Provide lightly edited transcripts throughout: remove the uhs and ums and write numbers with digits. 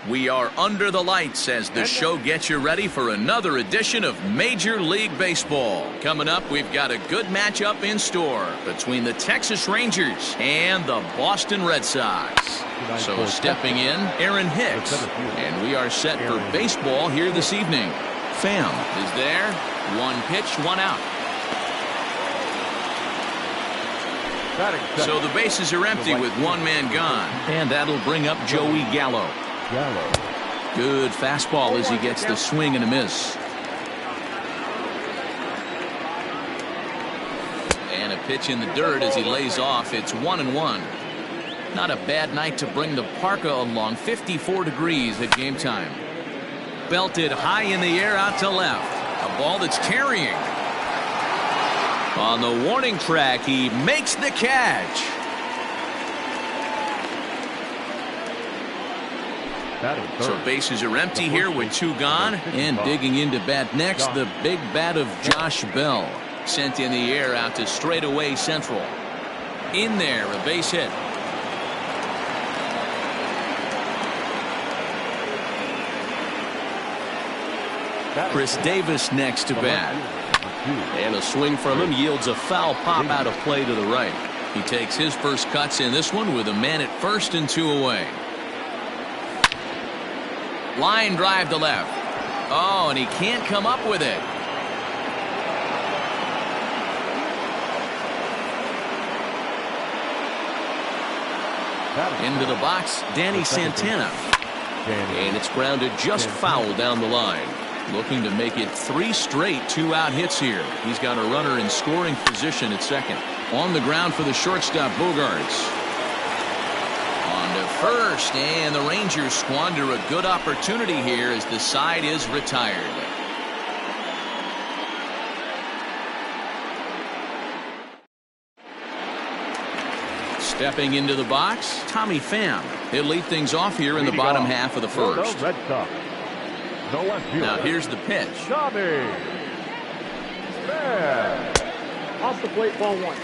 We are under the lights as the show gets you ready for another edition of Major League Baseball. Coming up, we've got a good matchup in store between the Texas Rangers and the Boston Red Sox. So stepping in, Aaron Hicks. And we are set for baseball here this evening. Pham is there. One pitch, one out. So the bases are empty with one man gone. And that'll bring up Joey Gallo. Good fastball as he gets the swing and a miss. And a pitch in the dirt as he lays off. It's 1-1. Not a bad night to bring the parka along. 54 degrees at game time. Belted high in the air out to left. A ball that's carrying. On the warning track, he makes the catch. So bases are empty here with two gone. And digging into bat next, the big bat of Josh Bell. Sent in the air out to straightaway central. In there, a base hit. Chris Davis next to bat. And a swing from him yields a foul pop out of play to the right. He takes his first cuts in this one with a man at first and two away. Line drive to left. Oh, and he can't come up with it. Into the box, Danny Santana. And it's grounded just foul down the line. Looking to make it 3 straight 2-out hits here. He's got a runner in scoring position at second. On the ground for the shortstop, Bogaerts. On to first, and the Rangers squander a good opportunity here as the side is retired. Stepping into the box, Tommy Pham. He'll lead things off here in the bottom half of the first. Now here's the pitch. Tommy Pham. Off the plate, ball 1.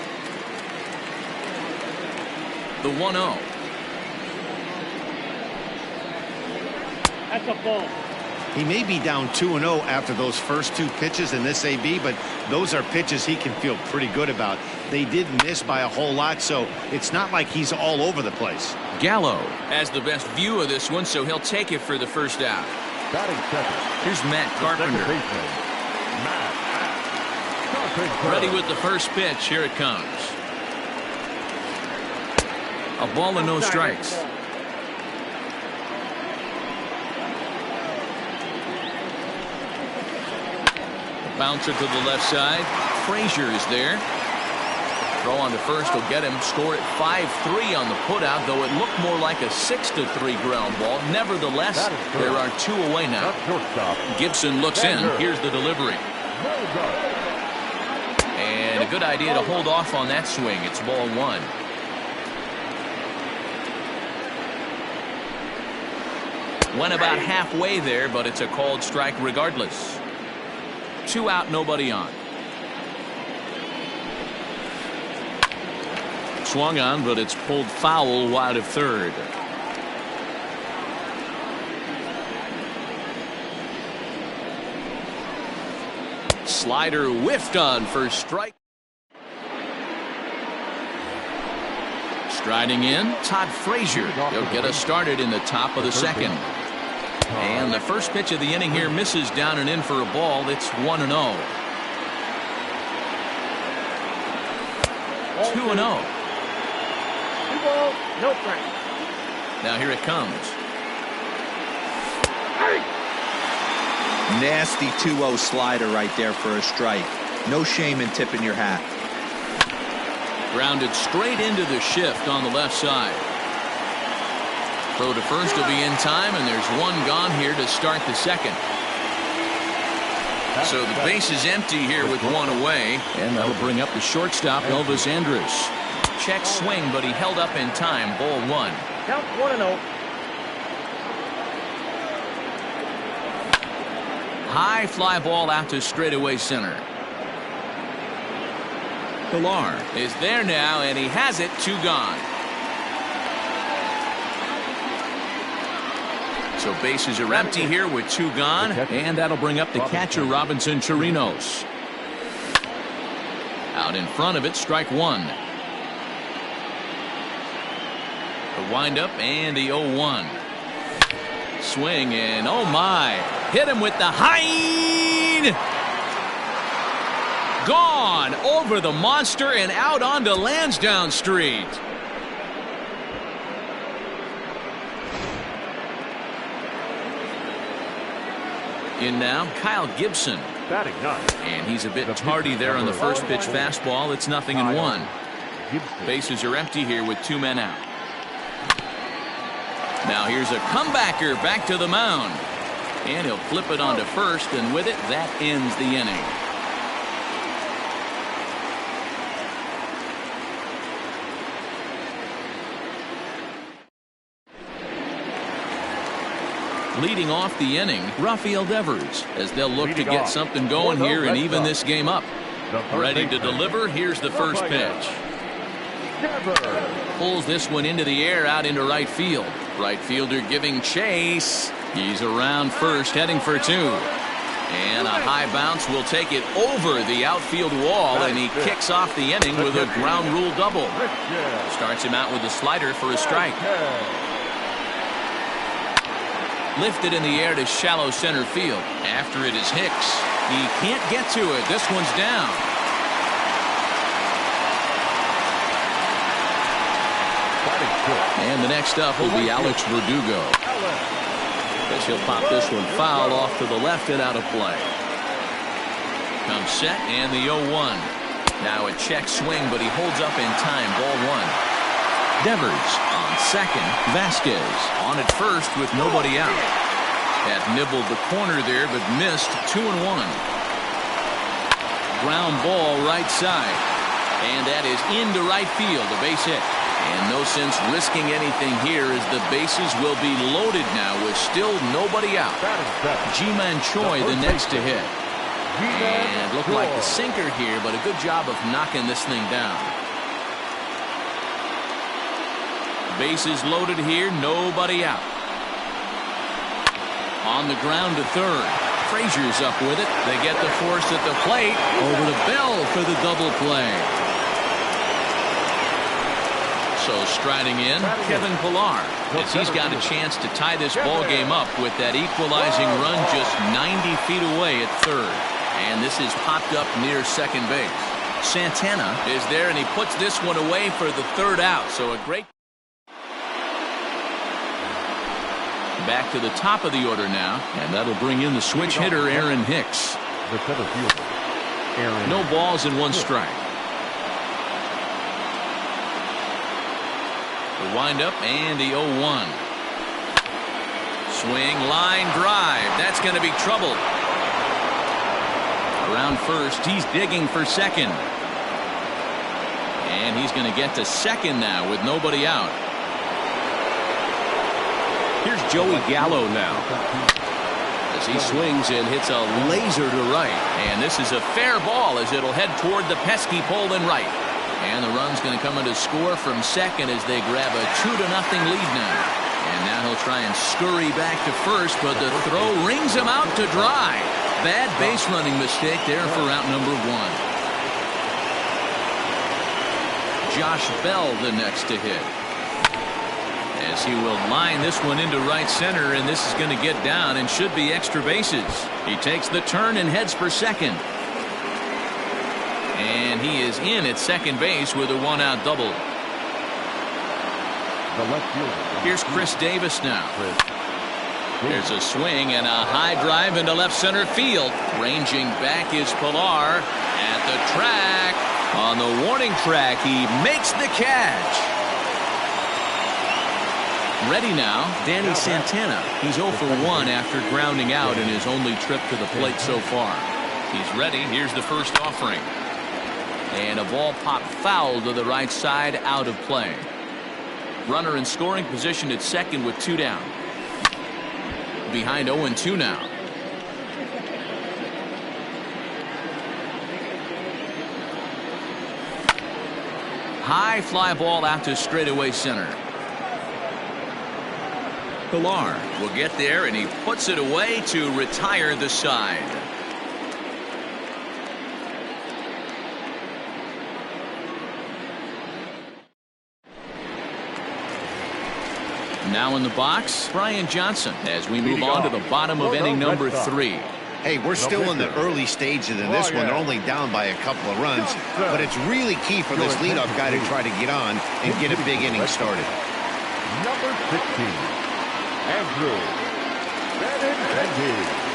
The 1-0. That's a ball. He may be down 2-0 after those first 2 pitches in this AB, but those are pitches he can feel pretty good about. They did miss by a whole lot, so it's not like he's all over the place. Gallo has the best view of this one, so he'll take it for the first out. Here's Matt Carpenter. Ready with the first pitch. Here it comes. A ball and no strikes. Bouncer to the left side. Frazier is there. Throw on to first will get him. Score at 5-3 on the putout, though it looked more like a 6-3 ground ball. Nevertheless, there are 2 away now. Gibson looks in. Here's the delivery. And a good idea to hold off on that swing. It's ball 1. Went about halfway there, but it's a called strike regardless. 2 out, nobody on. Swung on, but it's pulled foul wide of third. Slider whiffed on for strike. Striding in, Todd Frazier. He'll get us started in the top of the second. And the first pitch of the inning here misses down and in for a ball. It's 1-0. 2-0. 2 balls, no strikes. Now here it comes. Nasty 2-0 slider right there for a strike. No shame in tipping your hat. Grounded straight into the shift on the left side. Throw to first will be in time, and there's 1 gone here to start the second. So the base is empty here with 1 away, and that'll bring up the shortstop, Elvis Andrus. Check swing, but he held up in time. Ball 1. Count 1-0. High fly ball out to straightaway center. Pilar is there now, and he has it. 2 gone. So bases are empty here with 2 gone, and that'll bring up the catcher, Robinson Chirinos. Out in front of it, strike 1. The windup and the 0-1. Swing and oh my, hit him with the high. Gone over the monster and out onto Lansdowne Street. In now, Kyle Gibson. Batting 9. And he's a bit tardy there on the first pitch fastball. It's 0-1. Bases are empty here with 2 men out. Now here's a comebacker back to the mound. And he'll flip it onto first, and with it, that ends the inning. Leading off the inning, Rafael Devers, as they'll look to get something going here and even this game up. Ready to deliver. Here's the first pitch. Pulls this one into the air out into right field. Right fielder giving chase. He's around first, heading for 2. And a high bounce will take it over the outfield wall, and he kicks off the inning with a ground rule double. Starts him out with a slider for a strike. Lifted in the air to shallow center field. After it is Hicks. He can't get to it. This one's down. And the next up will be Alex Verdugo. Guess he'll pop this one foul off to the left and out of play. Comes set and the 0-1. Now a check swing, but he holds up in time. Ball 1. Devers on second. Vasquez on at first with nobody out. Had nibbled the corner there, but missed. 2-1. Ground ball right side. And that is into right field. A base hit. And no sense risking anything here as the bases will be loaded now with still nobody out. Ji-Man Choi the next to hit. And looked like the sinker here, but a good job of knocking this thing down. Bases loaded here, nobody out. On the ground to third. Frazier's up with it. They get the force at the plate. Over to Bell for the double play. So striding in, Kevin Pillar, as he's got a chance to tie this ball game up with that equalizing run just 90 feet away at third. And this is popped up near second base. Santana is there, and he puts this one away for the third out. So a great... Back to the top of the order now, and that'll bring in the switch hitter, Aaron Hicks. No balls and 1 strike. The windup and the 0-1. Swing, line drive. That's going to be trouble. Around first, he's digging for second. And he's going to get to second now with nobody out. Here's Joey Gallo now. As he swings and hits a laser to right. And this is a fair ball as it'll head toward the pesky pole in right. And the run's going to come in to score from second as they grab a 2-0 lead now. And now he'll try and scurry back to first, but the throw rings him out to dry. Bad base running mistake there for out number 1. Josh Bell the next to hit. As he will line this one into right center, and this is going to get down and should be extra bases. He takes the turn and heads for second. And he is in at second base with a 1-out double. Here's Chris Davis now. There's a swing and a high drive into left center field. Ranging back is Pillar at the track. On the warning track, he makes the catch. Ready now, Danny Santana. He's 0 for 1 after grounding out in his only trip to the plate so far. He's ready. Here's the first offering. And a ball popped foul to the right side, out of play. Runner in scoring position at second with 2 down. Behind 0-2 now. High fly ball out to straightaway center. Pilar will get there, and he puts it away to retire the side. Now in the box, Brian Johnson, as we move on to the bottom of inning number 3. Hey, we're still in the early stages of this one. They're only down by a couple of runs, but it's really key for this leadoff guy to try to get on and get a big inning started. Number 15, Andrew Benintendi.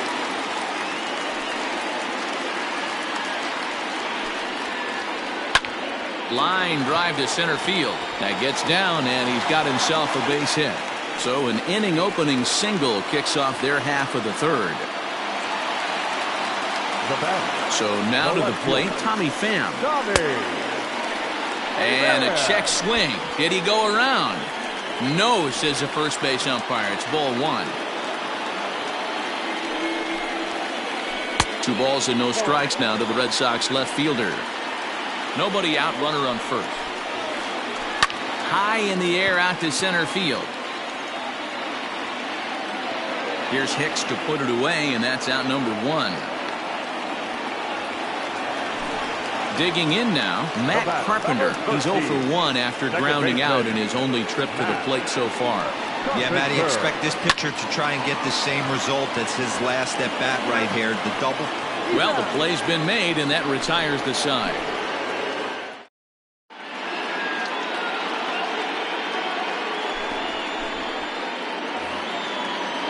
Line drive to center field. That gets down, and he's got himself a base hit. So an inning opening single kicks off their half of the third. So now to the plate, Tommy Pham. And a check swing. Did he go around? No, says the first base umpire. It's ball 1. 2 balls and no strikes now to the Red Sox left fielder. Nobody out, runner on first. High in the air out to center field. Here's Hicks to put it away, and that's out number 1. Digging in now, Matt Carpenter. He's 0 for 1 after grounding out in his only trip to the plate so far. Yeah, Matty, expect this pitcher to try and get the same result as his last at bat right here, the double. Well, the play's been made, and that retires the side.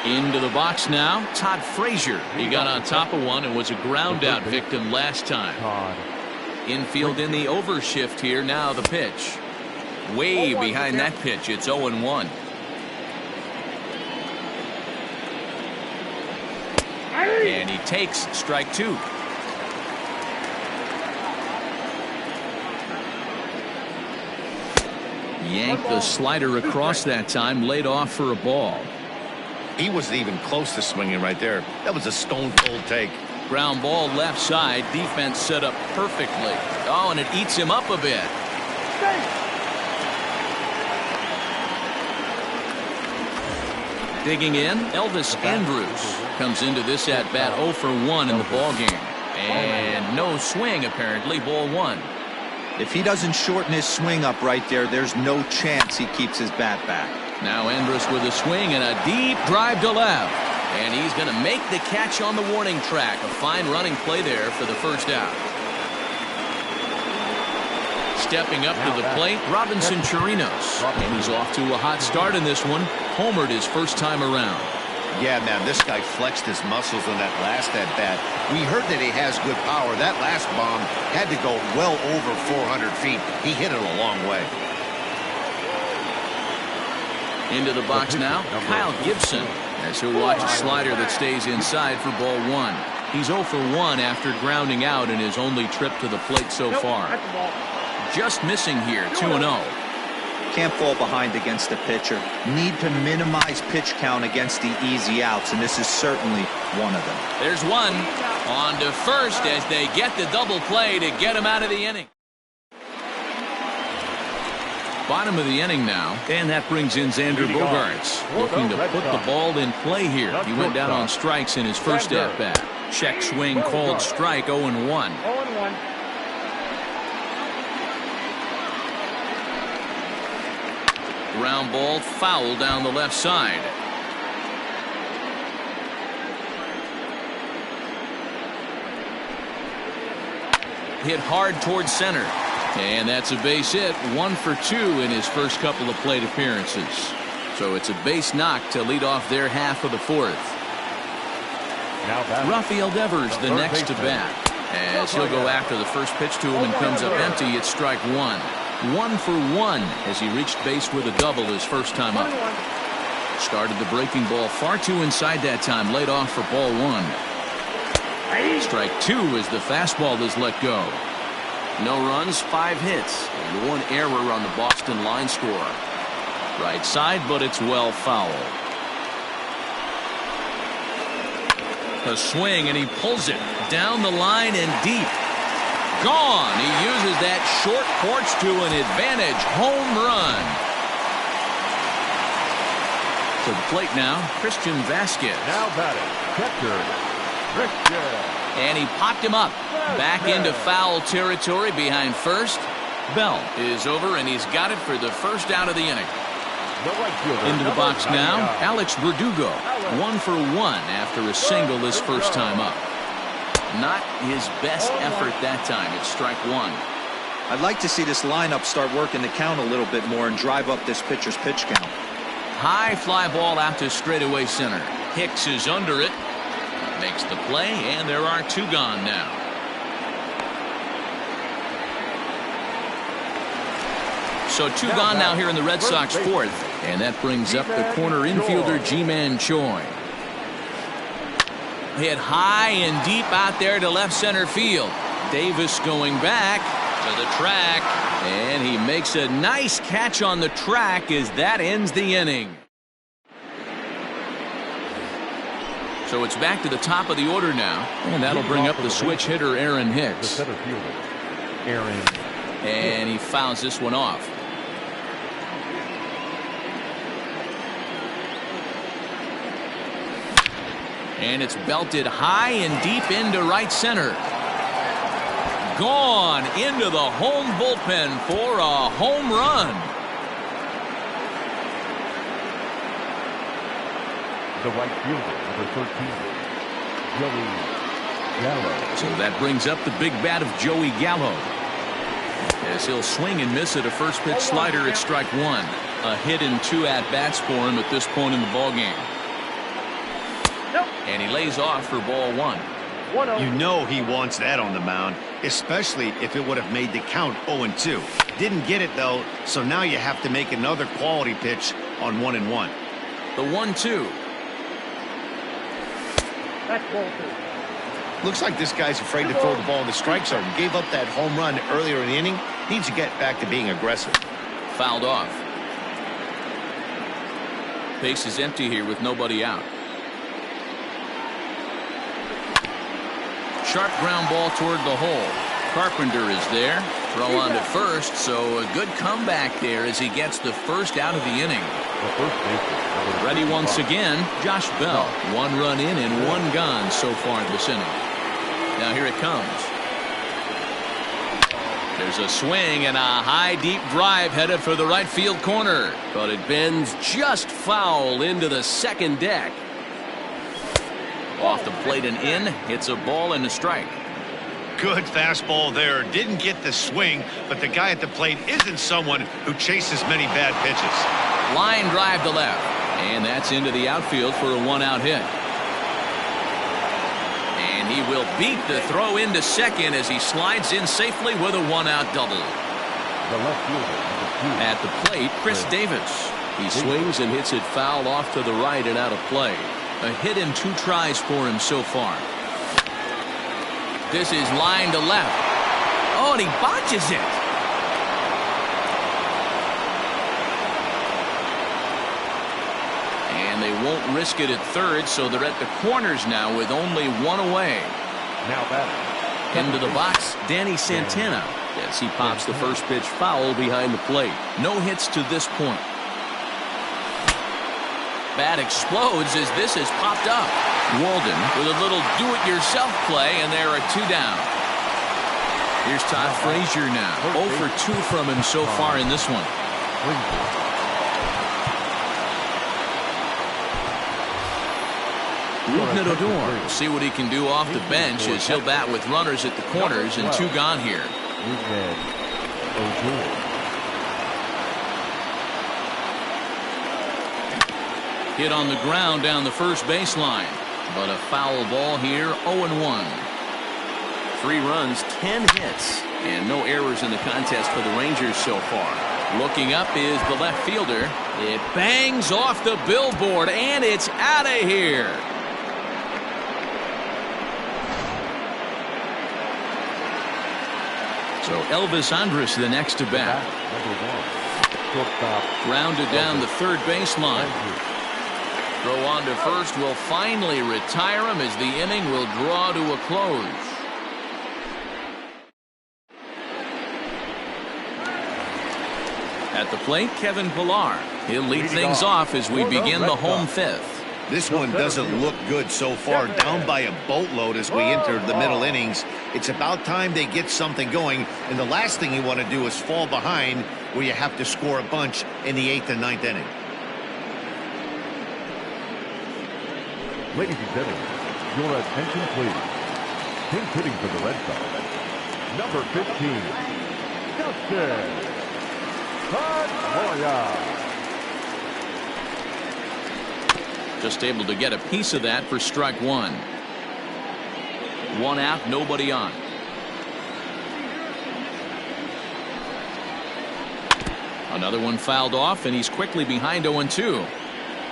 Into the box now, Todd Frazier. He got on top of one and was a ground out victim last time. Infield in the overshift here. Now the pitch. Way behind that pitch. It's 0-1. And he takes strike 2. Yanked the slider across that time. Laid off for a ball. He wasn't even close to swinging right there. That was a stone-cold take. Ground ball left side. Defense set up perfectly. Oh, and it eats him up a bit. Digging in, Elvis Andrus comes into this at bat 0 for 1 in the ball game. And no swing apparently. Ball 1. If he doesn't shorten his swing up right there, there's no chance he keeps his bat back. Now Andrus with a swing and a deep drive to left. And he's going to make the catch on the warning track. A fine running play there for the first out. Stepping up to the plate, Robinson Chirinos. And he's off to a hot start in this one. Homered his first time around. Yeah, man, this guy flexed his muscles on that last at-bat. We heard that he has good power. That last bomb had to go well over 400 feet. He hit it a long way. Into the box now, Kyle Gibson, as he'll watch a slider that stays inside for ball 1. He's 0 for 1 after grounding out in his only trip to the plate so far. Just missing here, 2-0. Can't fall behind against the pitcher. Need to minimize pitch count against the easy outs, and this is certainly one of them. There's one. On to first as they get the double play to get him out of the inning. Bottom of the inning now, and that brings in Xander Bogaerts, looking to put the ball in play here. He went down on strikes in his first at-bat. Check swing called strike, 0-1. 0-1. Ground ball foul down the left side. Hit hard towards center. And that's a base hit. 1 for 2 in his first couple of plate appearances. So it's a base knock to lead off their half of the fourth. Rafael Devers the next to bat. As he'll go after the first pitch to him and comes up empty. It's strike 1. 1 for 1 as he reached base with a double his first time up. Started the breaking ball far too inside that time. Laid off for ball 1. Strike 2 as the fastball is let go. No runs, 5 hits, and 1 error on the Boston line score. Right side, but it's well foul. A swing, and he pulls it down the line and deep. Gone. He uses that short porch to an advantage home run. To the plate now, Christian Vasquez. Now batting, catcher, Christian. And he popped him up. Back into foul territory behind first. Bell is over, and he's got it for the first out of the inning. The right fielder, Into the box now, 99. Alex Verdugo. 1 for 1 after a single his first time up. Not his best effort that time. It's strike one. I'd like to see this lineup start working the count a little bit more and drive up this pitcher's pitch count. High fly ball out to straightaway center. Hicks is under it. Makes the play, and there are 2 gone now. So 2 gone now here in the Red Sox fourth. And that brings up the corner infielder, Ji-Man Choi. Hit high and deep out there to left center field. Davis going back to the track. And he makes a nice catch on the track as that ends the inning. So it's back to the top of the order now. And that'll bring up the switch hitter, Aaron The Hicks. center fielder, Aaron. And he fouls this one off. And it's belted high and deep into right center. Gone into the home bullpen for a home run. The right fielder, number 13, Joey Gallo. So that brings up the big bat of Joey Gallo. As he'll swing and miss at a first pitch slider at strike one. A hit and 2 at-bats for him at this point in the ballgame. And he lays off for ball 1. 1-0. You know he wants that on the mound, especially if it would have made the count 0-2. Didn't get it, though, so now you have to make another quality pitch on 1-1. The 1-2. That's ball 2. Looks like this guy's afraid to throw the ball in the strike zone. Gave up that home run earlier in the inning. Needs to get back to being aggressive. Fouled off. Base is empty here with nobody out. Sharp ground ball toward the hole. Carpenter is there. Throw on to first, so a good comeback there as he gets the first out of the inning. The first baseman, number Ready once 55. again, Josh Bell. 1 run in and 1 gone so far this inning. Now here it comes. There's a swing and a high deep drive headed for the right field corner. But it bends just foul into the second deck. Off the plate and in. It's a ball and a strike. Good fastball there. Didn't get the swing, but the guy at the plate isn't someone who chases many bad pitches. Line drive to left. And that's into the outfield for a 1-out hit. And he will beat the throw into second as he slides in safely with a 1-out double. The left fielder, number 2. At the plate, Chris Davis. He swings and hits it foul off to the right and out of play. A hit and 2 tries for him so far. This is line to left. Oh, and he botches it. And they won't risk it at third, so they're at the corners now with only 1 away. Now batting. Into the box, Danny Santana. As he pops the first pitch foul behind the plate. No hits to this point. Bat explodes as this has popped up. Walden with a little do-it-yourself play, and there are 2 down. Here's Todd Frazier now. 0 for 2 from him so far in this one. Rougned Odor will see what he can do off the bench as he'll bat with runners at the corners and 2 gone here. Hit on the ground down the first baseline. But a foul ball here, 0-1. 3 runs, 10 hits, and no errors in the contest for the Rangers so far. Looking up is the left fielder. It bangs off the billboard, and it's out of here. So Elvis Andrus the next to bat. Grounded down the third baseline. Throw on to first will finally retire him as the inning will draw to a close. At the plate, Kevin Pillar. He'll lead things off as we begin the home fifth. This one doesn't look good so far, down by a boatload as we enter the middle innings. It's about time they get something going, and the last thing you want to do is fall behind where you have to score a bunch in the 8th and 9th inning. Ladies and gentlemen, your attention please. Pinch hitting for the Red Sox, number 15, Dustin Pedroia. Just able to get a piece of that for strike one. One out, nobody on. Another one fouled off, and he's quickly behind 0-2.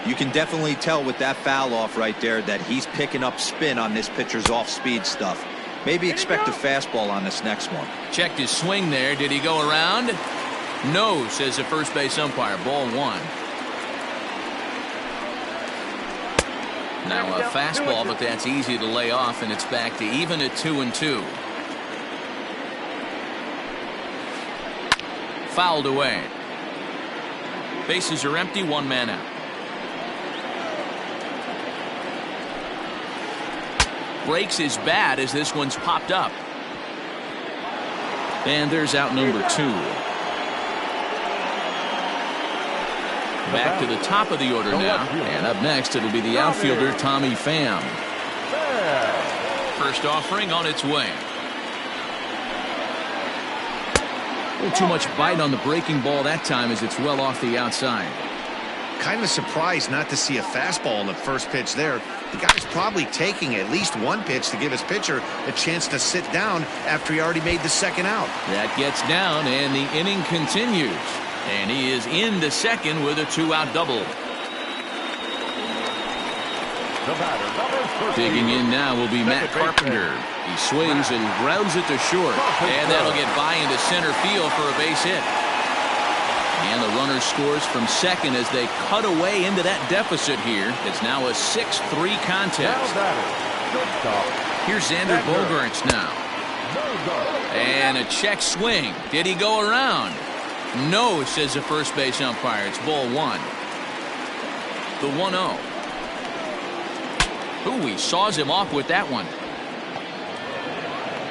You can definitely tell with that foul off right there that he's picking up spin on this pitcher's off-speed stuff. Maybe expect a fastball on this next one. Checked his swing there. Did he go around? No, says the first base umpire. Ball one. Now a fastball, but that's easy to lay off, and it's back to even at 2-2. Fouled away. Bases are empty, one man out. Breaks his bat as this one's popped up. And there's out number two. Back to the top of the order now. And up next, it'll be the outfielder, Tommy Pham. First offering on its way. A little too much bite on the breaking ball that time as it's well off the outside. Kind of surprised not to see a fastball in the first pitch there. The guy's probably taking at least one pitch to give his pitcher a chance to sit down after he already made the second out. That gets down, and the inning continues. And he is into second with a two-out double. Digging in now will be Matt Carpenter. He swings and grounds it to short. And that'll get by into center field for a base hit. And the runner scores from second as they cut away into that deficit here. It's now a 6-3 contest. Here's Xander Bogaerts now. And a check swing. Did he go around? No, says the first base umpire. It's ball one. The 1-0. Ooh, he saws him off with that one.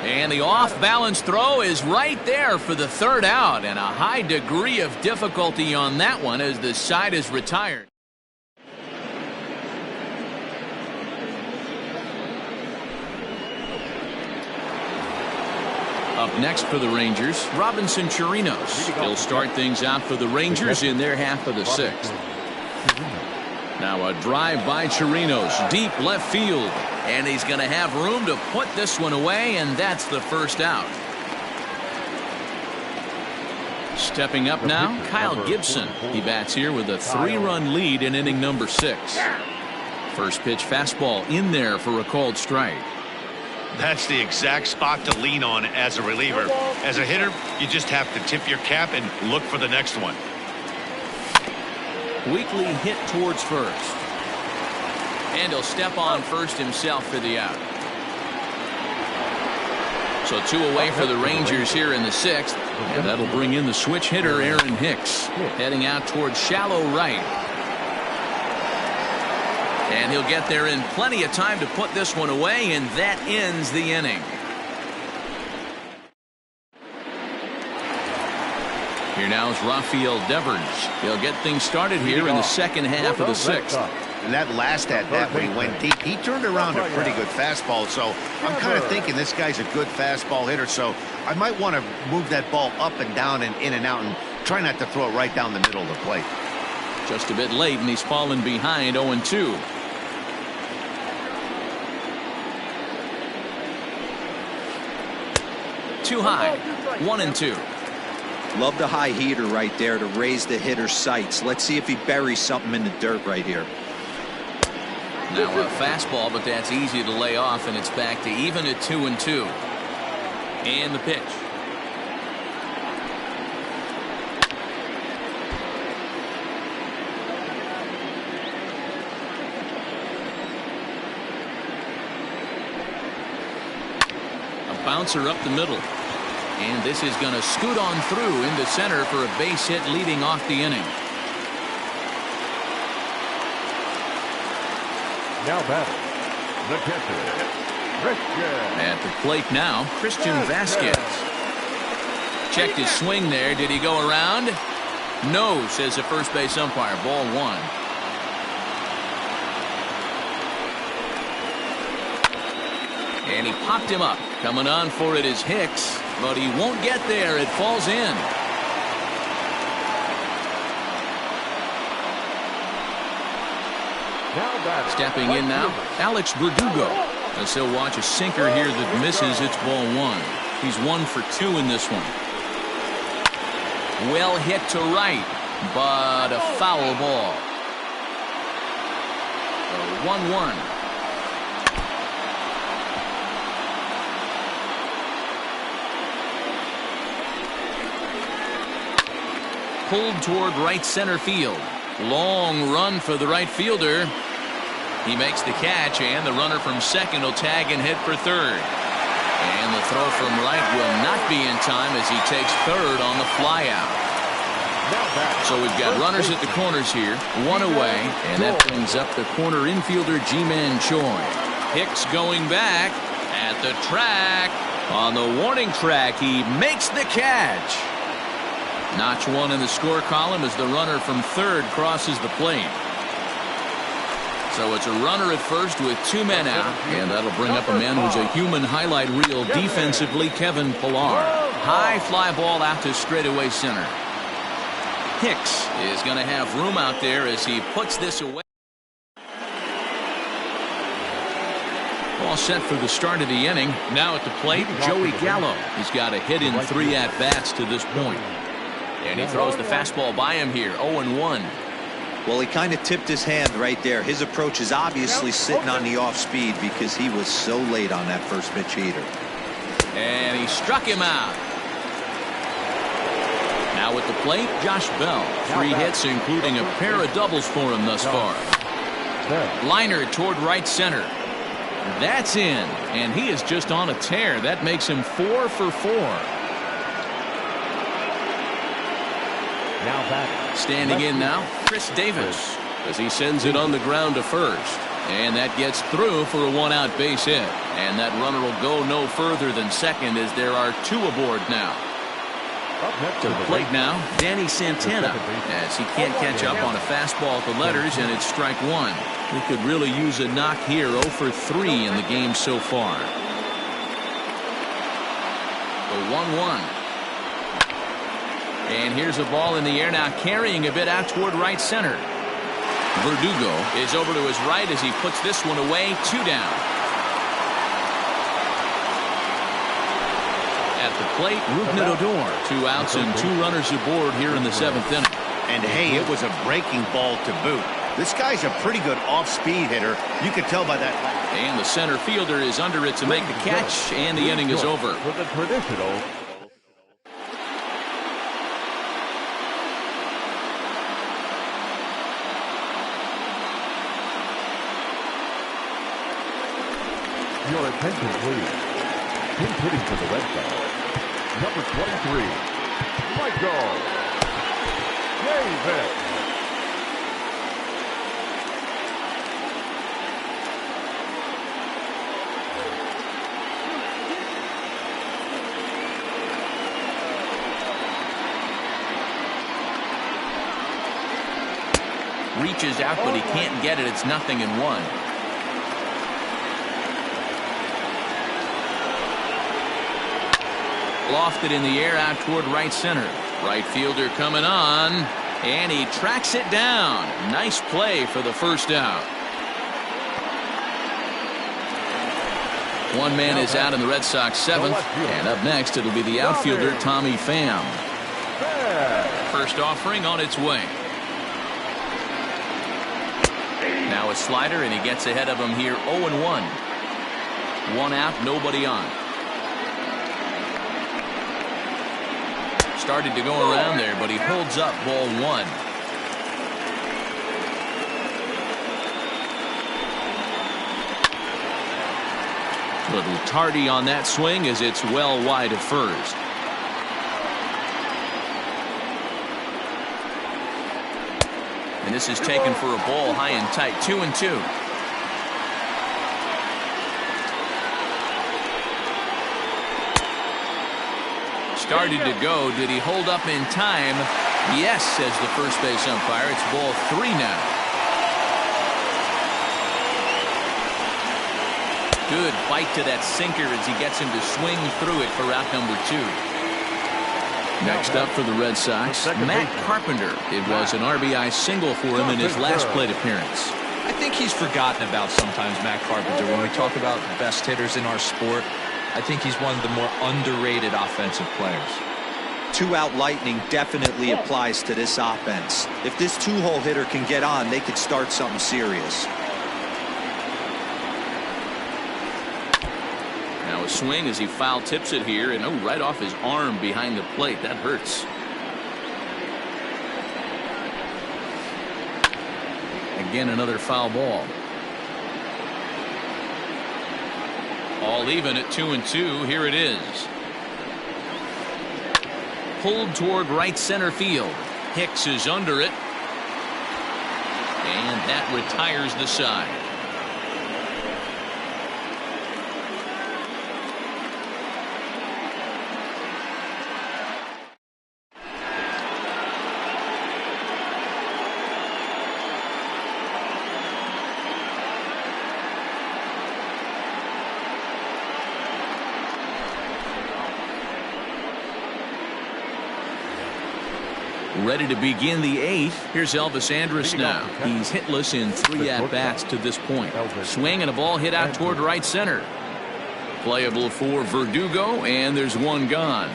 And the off-balance throw is right there for the third out, and a high degree of difficulty on that one as the side is retired. Up next for the Rangers, Robinson Chirinos. He'll start things out for the Rangers in their half of the sixth. Now a drive by Chirinos, deep left field. And he's going to have room to put this one away, and that's the first out. Stepping up now, Kyle Gibson. He bats here with a 3-run lead in inning number 6. First pitch fastball in there for a called strike. That's the exact spot to lean on as a reliever. As a hitter, you just have to tip your cap and look for the next one. Weekly hit towards first. And he'll step on first himself for the out. So 2 away for the Rangers here in the 6th. And that'll bring in the switch hitter, Aaron Hicks. Heading out towards shallow right. And he'll get there in plenty of time to put this one away, and that ends the inning. Here now is Rafael Devers. He'll get things started here in the second half of the 6th. And that last at bat when he went deep, he turned around a pretty good fastball. So I'm kind of thinking this guy's a good fastball hitter. So I might want to move that ball up and down and in and out and try not to throw it right down the middle of the plate. Just a bit late, and he's fallen behind 0-2. Too high. 1-2. Love the high heater right there to raise the hitter's sights. Let's see if he buries something in the dirt right here. Now a fastball, but that's easy to lay off, and it's back to even at 2-2. And the pitch. A bouncer up the middle. And this is going to scoot on through into center for a base hit leading off the inning. Now batting, the catcher, Christian. At the plate now, Christian Vasquez. Checked his swing there. Did he go around? No, says the first base umpire. Ball one. And he popped him up. Coming on for it is Hicks, but he won't get there. It falls in. Stepping in now, Alex Verdugo. As he'll watch a sinker here that misses. It's ball one. He's 1 for 2 in this one. Well hit to right, but a foul ball. So 1-1. Pulled toward right center field. Long run for the right fielder. He makes the catch, and the runner from second will tag and hit for third. And the throw from right will not be in time as he takes third on the flyout. So we've got runners at the corners here, one away, and that brings up the corner infielder Ji-Man Choi. Hicks going back at the track. On the warning track, he makes the catch. Notch one in the score column as the runner from third crosses the plate. So it's a runner at first with 2 men out, and that'll bring up a man who's a human highlight reel defensively, Kevin Pillar. High fly ball out to straightaway center. Hicks is going to have room out there as he puts this away. All set for the start of the inning. Now at the plate, Joey Gallo. He's got a hit in 3 at-bats to this point. And he throws the fastball by him here, 0-1. Well, he kind of tipped his hand right there. His approach is obviously sitting on the off speed because he was so late on that first pitch heater. And he struck him out. Now at the plate, Josh Bell. 3 hits, including a pair of doubles for him thus far. Liner toward right center. That's in, and he is just on a tear. That makes him 4 for 4. Standing in now, Chris Davis, as he sends it on the ground to first. And that gets through for a 1-out base hit. And that runner will go no further than second as there are 2 aboard now. To the plate now, Danny Santana, as he can't catch up on a fastball at the letters, and it's strike 1. He could really use a knock here. 0 for 3 in the game so far. The 1-1. And here's a ball in the air now, carrying a bit out toward right center. Verdugo is over to his right as he puts this one away. 2 down. At the plate, Rougned Odor. 2 outs and 2 runners aboard here in the 7th inning. And hey, it was a breaking ball to boot. This guy's a pretty good off-speed hitter. You could tell by that. And the center fielder is under it to make the catch, and the inning is over. For the traditional. Your attention, please. Pinch hitting for the Red Sox, number 23, Michael Davis. Reaches out, but he can't get it. It's 0-1. Lofted in the air out toward right center. Right fielder coming on, and he tracks it down. Nice play for the first out. 1 man is out in the Red Sox 7th, and up next it'll be the outfielder Tommy Pham. First offering on its way. Now a slider, and he gets ahead of him here. 0-1. 1 out, nobody on. Started to go around there, but he holds up. Ball 1. Little tardy on that swing as it's well wide of first. And this is taken for a ball high and tight. 2-2. Started to go. Did he hold up in time? Yes, says the first base umpire. It's ball 3 now. Good bite to that sinker as he gets him to swing through it for out number 2. Next up for the Red Sox, Matt Carpenter. It was an RBI single for him in his last plate appearance. I think he's forgotten about sometimes, Matt Carpenter. When we talk about the best hitters in our sport, I think he's one of the more underrated offensive players. 2-out lightning definitely applies to this offense. If this 2-hole hitter can get on, they could start something serious. Now a swing as he foul tips it here, and right off his arm behind the plate. That hurts. Again, another foul ball. All even at 2-2. Here it is. Pulled toward right center field. Hicks is under it. And that retires the side. Ready to begin the 8th. Here's Elvis Andrus now. He's hitless in 3 at-bats to this point. Swing and a ball hit out toward right center. Playable for Verdugo, and there's one gone.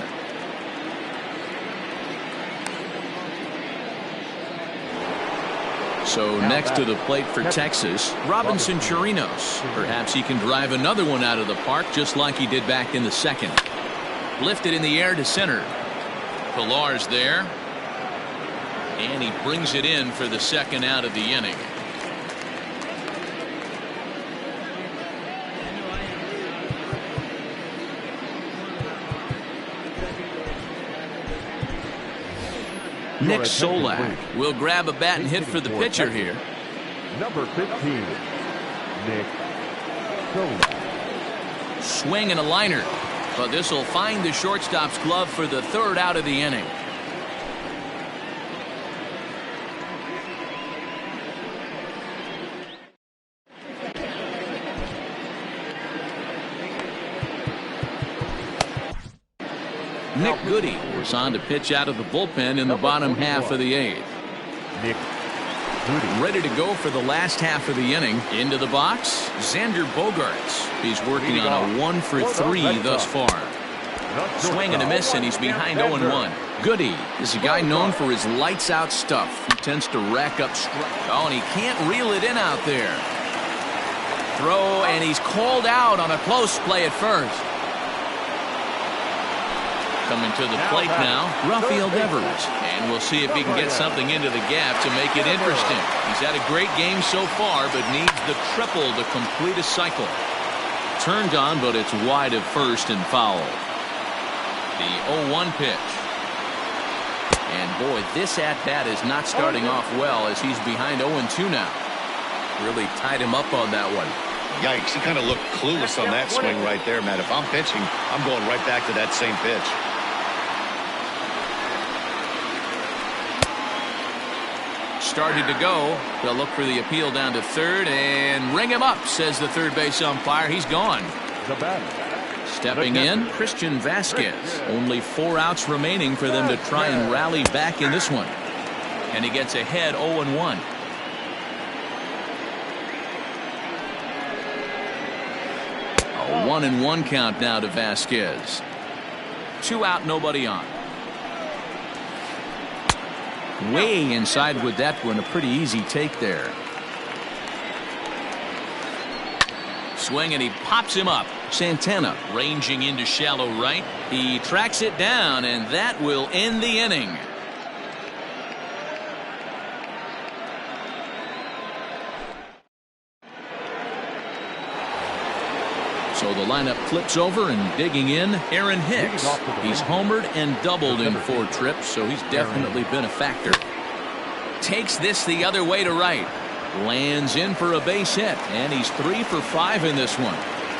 So next to the plate for Texas, Robinson Chirinos. Perhaps he can drive another one out of the park just like he did back in the 2nd. Lifted in the air to center. Pillar's there. And he brings it in for the 2nd out of the inning. Nick Solak will grab a bat and hit for the pitcher here. Number 15, Nick Solak. Swing and a liner. But this will find the shortstop's glove for the 3rd out of the inning. Nick Goody was on to pitch out of the bullpen in the bottom half of the 8th. Nick Goody. Ready to go for the last half of the inning. Into the box, Xander Bogaerts. He's working on a 1 for 3 thus far. Swing and a miss, and he's behind 0-1. Goody is a guy known for his lights-out stuff. He tends to rack up strikes. Oh, and he can't reel it in out there. Throw, and he's called out on a close play at first. Coming to the plate now, Rafael Devers. And we'll see if he can get something into the gap to make it interesting. He's had a great game so far, but needs the triple to complete a cycle. Turned on, but it's wide of first and foul. The 0-1 pitch. And boy, this at-bat is not starting off well as he's behind 0-2 now. Really tied him up on that one. Yikes, he kind of looked clueless on that swing right there, Matt. If I'm pitching, I'm going right back to that same pitch. Started to go. They'll look for the appeal down to 3rd and ring him up, says the 3rd base umpire. He's gone. Stepping in, Christian Vasquez. Only 4 outs remaining for them to try and rally back in this one. And he gets ahead 0-1. A 1-1 count now to Vasquez. 2 out, nobody on. Way inside with that one. A pretty easy take there. Swing, and he pops him up. Santana ranging into shallow right. He tracks it down, and that will end the inning. So the lineup flips over, and digging in, Aaron Hicks. He's homered and doubled in 4 trips, so he's definitely been a factor. Takes this the other way to right. Lands in for a base hit, and he's 3 for 5 in this one.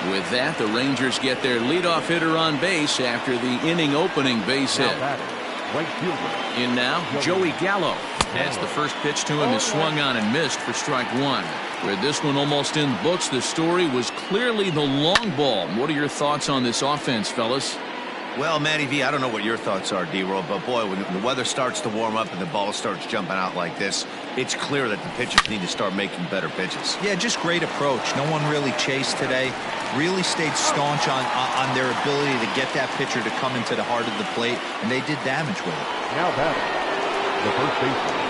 With that, the Rangers get their leadoff hitter on base after the inning opening base hit. Right fielder. In now, Joey Gallo. As the first pitch to him is swung on and missed for strike one. With this one almost in the books, the story was clearly the long ball. What are your thoughts on this offense, fellas? Well, Matty V, I don't know what your thoughts are, D-Roll, but boy, when the weather starts to warm up and the ball starts jumping out like this, it's clear that the pitchers need to start making better pitches. Yeah, just great approach. No one really chased today. Really stayed staunch on their ability to get that pitcher to come into the heart of the plate, and they did damage with it. Now batting, the first baseman.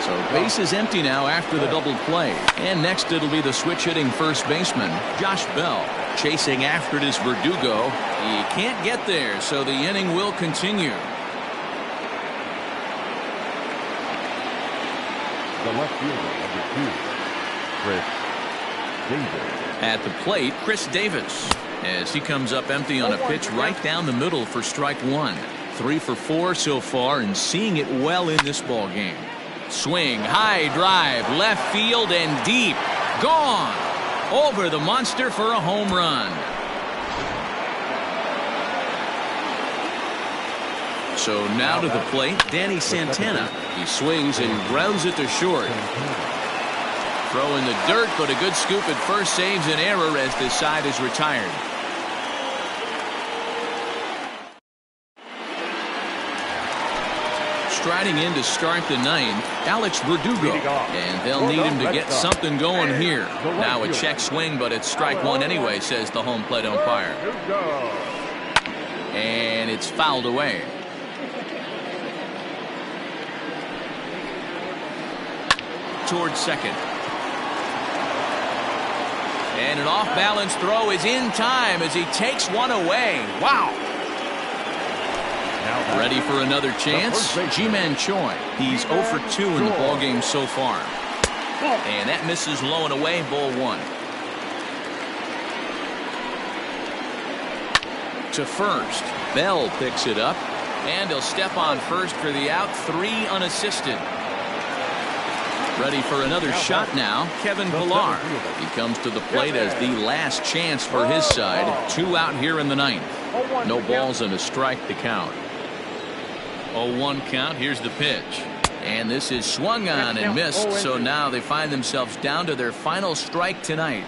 So base is empty now after the double play. And next it'll be the switch hitting first baseman, Josh Bell. Chasing after it is Verdugo. He can't get there, so the inning will continue. The left fielder, number 2, Chris Davis. At the plate, Chris Davis, as he comes up empty on a pitch right down the middle for strike one. 3 for 4 so far, and seeing it well in this ball game. Swing, high drive, left field and deep. Gone. Over the monster for a home run. So now to the plate, Danny Santana. He swings and grounds it to short. Throw in the dirt, but a good scoop at first saves an error as this side is retired. Striding in to start the ninth, Alex Verdugo, and they'll need him to get something going here. Now a check swing, but it's strike one anyway, says the home plate umpire. And it's fouled away. Towards second. And an off-balance throw is in time as he takes one away. Wow. Ready for another chance? Ji-Man Choi. He's 0 for 2 in the ballgame so far. And that misses low and away, ball one. To first. Bell picks it up. And he'll step on first for the out. 3 unassisted. Ready for another shot now, Kevin Pillar. He comes to the plate as the last chance for his side. 2 out here in the ninth. No balls and a strike to count. 0-1 count. Here's the pitch. And this is swung on and missed. So now they find themselves down to their final strike tonight.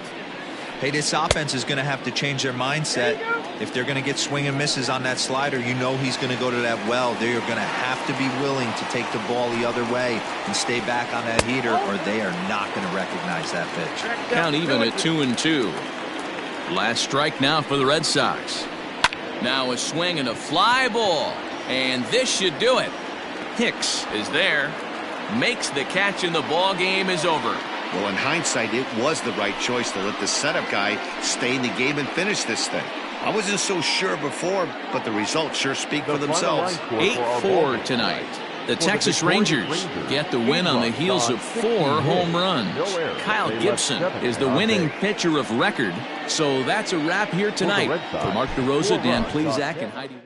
Hey, this offense is going to have to change their mindset. If they're going to get swing and misses on that slider, you know he's going to go to that well. They're going to have to be willing to take the ball the other way and stay back on that heater, or they are not going to recognize that pitch. Count even at 2-2. Last strike now for the Red Sox. Now a swing and a fly ball. And this should do it. Hicks is there. Makes the catch, and the ball game is over. Well, in hindsight, it was the right choice to let the setup guy stay in the game and finish this thing. I wasn't so sure before, but the results sure speak for themselves. 8-4 tonight. The Texas Rangers get the win on the heels of 4 home runs. Kyle Gibson is the winning pitcher of record. So that's a wrap here tonight. For Mark DeRosa, Dan Plesac, and Heidi.